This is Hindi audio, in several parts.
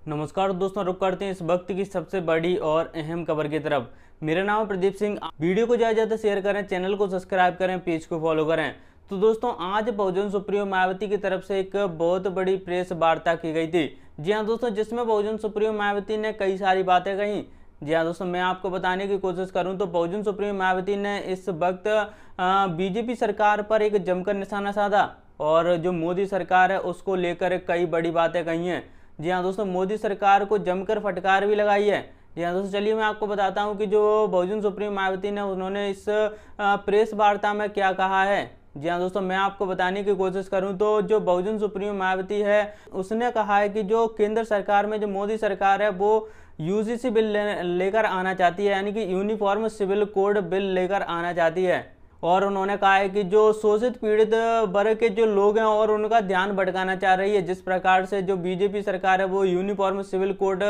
नमस्कार दोस्तों, रुक करते हैं इस वक्त की सबसे बड़ी और अहम खबर की तरफ। मेरा नाम है प्रदीप सिंह। वीडियो को ज़्यादा से ज़्यादा शेयर करें, चैनल को सब्सक्राइब करें, पेज को फॉलो करें। तो दोस्तों, आज बहुजन सुप्रीमो मायावती की तरफ से एक बहुत बड़ी प्रेस वार्ता की गई थी। जी हाँ दोस्तों, जिसमें बहुजन सुप्रीमो मायावती ने कई सारी बातें कही। जी हाँ दोस्तों, मैं आपको बताने की कोशिश करूं तो बहुजन सुप्रीमो मायावती ने इस वक्त बीजेपी सरकार पर एक जमकर निशाना साधा और जो मोदी सरकार है उसको लेकर कई बड़ी बातें कही हैं। जी हाँ दोस्तों, मोदी सरकार को जमकर फटकार भी लगाई है। जी हाँ दोस्तों, चलिए मैं आपको बताता हूँ कि जो बहुजन सुप्रीमो मायावती ने उन्होंने इस प्रेस वार्ता में क्या कहा है। जी हाँ दोस्तों, मैं आपको बताने की कोशिश करूं तो जो बहुजन सुप्रीमो मायावती है उसने कहा है कि जो केंद्र सरकार में जो मोदी सरकार है वो यूजीसी बिल लेकर आना चाहती है, यानी कि यूनिफॉर्म सिविल कोड बिल लेकर आना चाहती है। और उन्होंने कहा है कि जो शोषित पीड़ित वर्ग के जो लोग हैं और उनका ध्यान भटकाना चाह रही है। जिस प्रकार से जो बीजेपी सरकार है वो यूनिफॉर्म सिविल कोड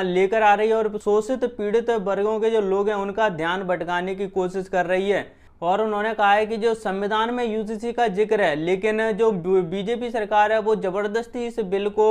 लेकर आ रही है और शोषित पीड़ित वर्गों के जो लोग हैं उनका ध्यान भटकाने की कोशिश कर रही है। और उन्होंने कहा है कि जो संविधान में यूजीसी का जिक्र है, लेकिन जो बीजेपी सरकार है वो जबरदस्ती इस बिल को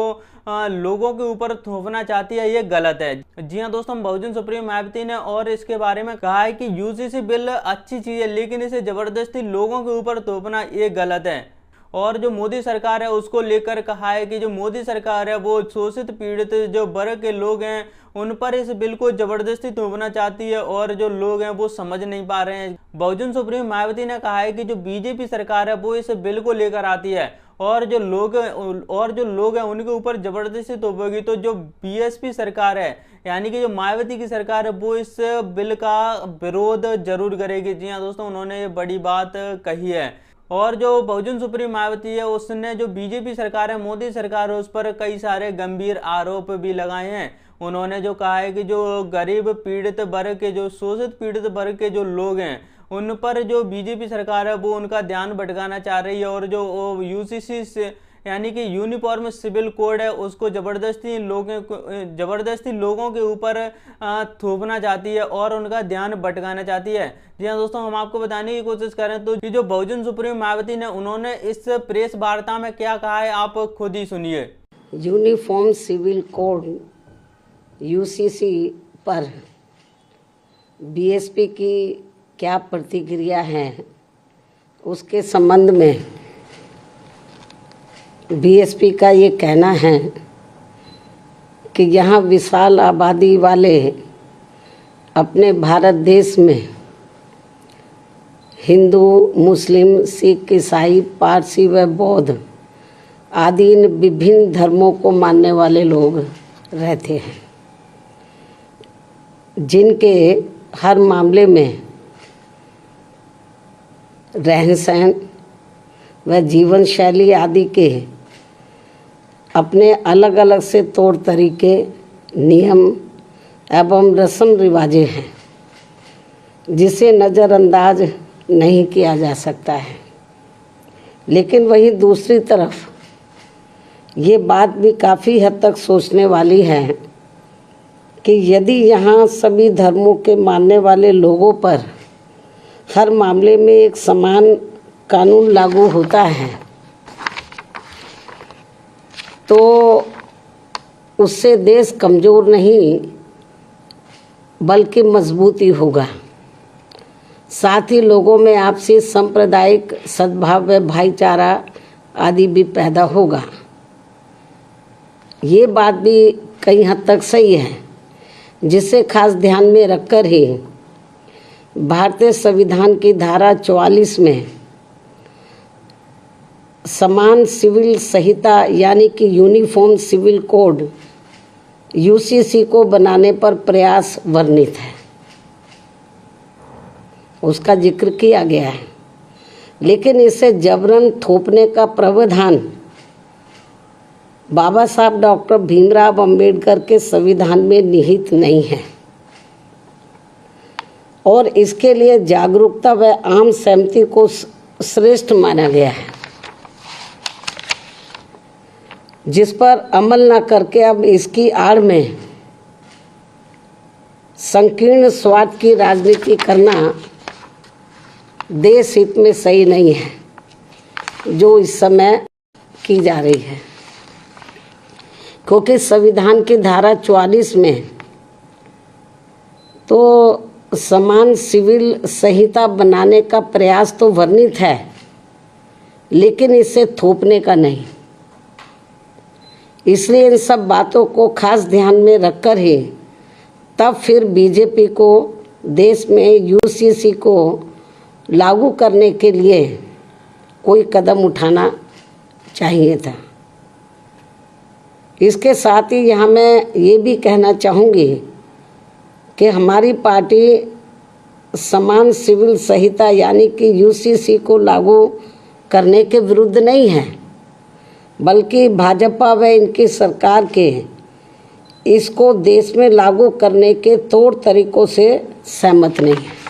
लोगों के ऊपर थोपना चाहती है, ये गलत है। जी हाँ दोस्तों, बहुजन सुप्रीमो मायावती ने और इसके बारे में कहा है कि यूजीसी बिल अच्छी चीज है, लेकिन इसे जबरदस्ती लोगों के ऊपर थोपना ये गलत है। और जो मोदी सरकार है उसको लेकर कहा है कि जो मोदी सरकार है वो शोषित पीड़ित जो वर्ग के लोग हैं उन पर इस बिल को जबरदस्ती थोपना चाहती है और जो लोग हैं वो समझ नहीं पा रहे हैं। बहुजन सुप्रीमो मायावती ने कहा है कि जो बीजेपी सरकार है वो इस बिल को लेकर आती है और जो लोग हैं उनके ऊपर जबरदस्ती थोपेगी, तो जो बीएसपी सरकार है यानी कि जो मायावती की सरकार है वो इस बिल का विरोध जरूर करेगी। जी हाँ दोस्तों, उन्होंने ये बड़ी बात कही है। और जो बहुजन सुप्रीमो मायावती है उसने जो बीजेपी सरकार है, मोदी सरकार है, उस पर कई सारे गंभीर आरोप भी लगाए हैं। उन्होंने जो कहा है कि जो गरीब पीड़ित वर्ग के जो शोषित पीड़ित वर्ग के जो लोग हैं उन पर जो बीजेपी सरकार है वो उनका ध्यान भटकाना चाह रही है और जो यूसीसी से यानी कि यूनिफॉर्म सिविल कोड है उसको जबरदस्ती लोगों के ऊपर थोपना चाहती है और उनका ध्यान भटकाना चाहती है। जी हाँ दोस्तों, हम आपको बताने की कोशिश करें तो कि जो बहुजन सुप्रीमो मायावती ने उन्होंने इस प्रेस वार्ता में क्या कहा है आप खुद ही सुनिए। यूनिफॉर्म सिविल कोड यूसीसी पर बीएसपी की क्या प्रतिक्रिया है उसके संबंध में बीएसपी का ये कहना है कि यहाँ विशाल आबादी वाले अपने भारत देश में हिंदू, मुस्लिम, सिख, ईसाई, पारसी व बौद्ध आदि इन विभिन्न धर्मों को मानने वाले लोग रहते हैं, जिनके हर मामले में रहन सहन व जीवन शैली आदि के अपने अलग अलग से तौर तरीके, नियम एवं रस्म रिवाजें हैं, जिसे नज़रअंदाज नहीं किया जा सकता है। लेकिन वहीं दूसरी तरफ ये बात भी काफ़ी हद तक सोचने वाली है कि यदि यहाँ सभी धर्मों के मानने वाले लोगों पर हर मामले में एक समान कानून लागू होता है तो उससे देश कमज़ोर नहीं बल्कि मजबूती होगा। साथ ही लोगों में आपसी सांप्रदायिक सद्भाव व भाईचारा आदि भी पैदा होगा। ये बात भी कई हद तक सही है, जिसे खास ध्यान में रखकर ही भारतीय संविधान की धारा 44 में समान सिविल संहिता यानी कि यूनिफॉर्म सिविल कोड यूसीसी को बनाने पर प्रयास वर्णित है, उसका जिक्र किया गया है। लेकिन इसे जबरन थोपने का प्रावधान बाबा साहब डॉक्टर भीमराव अंबेडकर के संविधान में निहित नहीं है और इसके लिए जागरूकता व आम सहमति को श्रेष्ठ माना गया है, जिस पर अमल न करके अब इसकी आड़ में संकीर्ण स्वार्थ की राजनीति करना देश हित में सही नहीं है, जो इस समय की जा रही है। क्योंकि संविधान की धारा 44 में तो समान सिविल संहिता बनाने का प्रयास तो वर्णित है, लेकिन इसे थोपने का नहीं। इसलिए इन सब बातों को खास ध्यान में रखकर ही तब फिर बीजेपी को देश में यूसीसी को लागू करने के लिए कोई कदम उठाना चाहिए था। इसके साथ ही यहाँ मैं ये भी कहना चाहूँगी कि हमारी पार्टी समान सिविल संहिता यानी कि यूसीसी को लागू करने के विरुद्ध नहीं है, बल्कि भाजपा व इनकी सरकार के इसको देश में लागू करने के तौर तरीकों से सहमत नहीं है।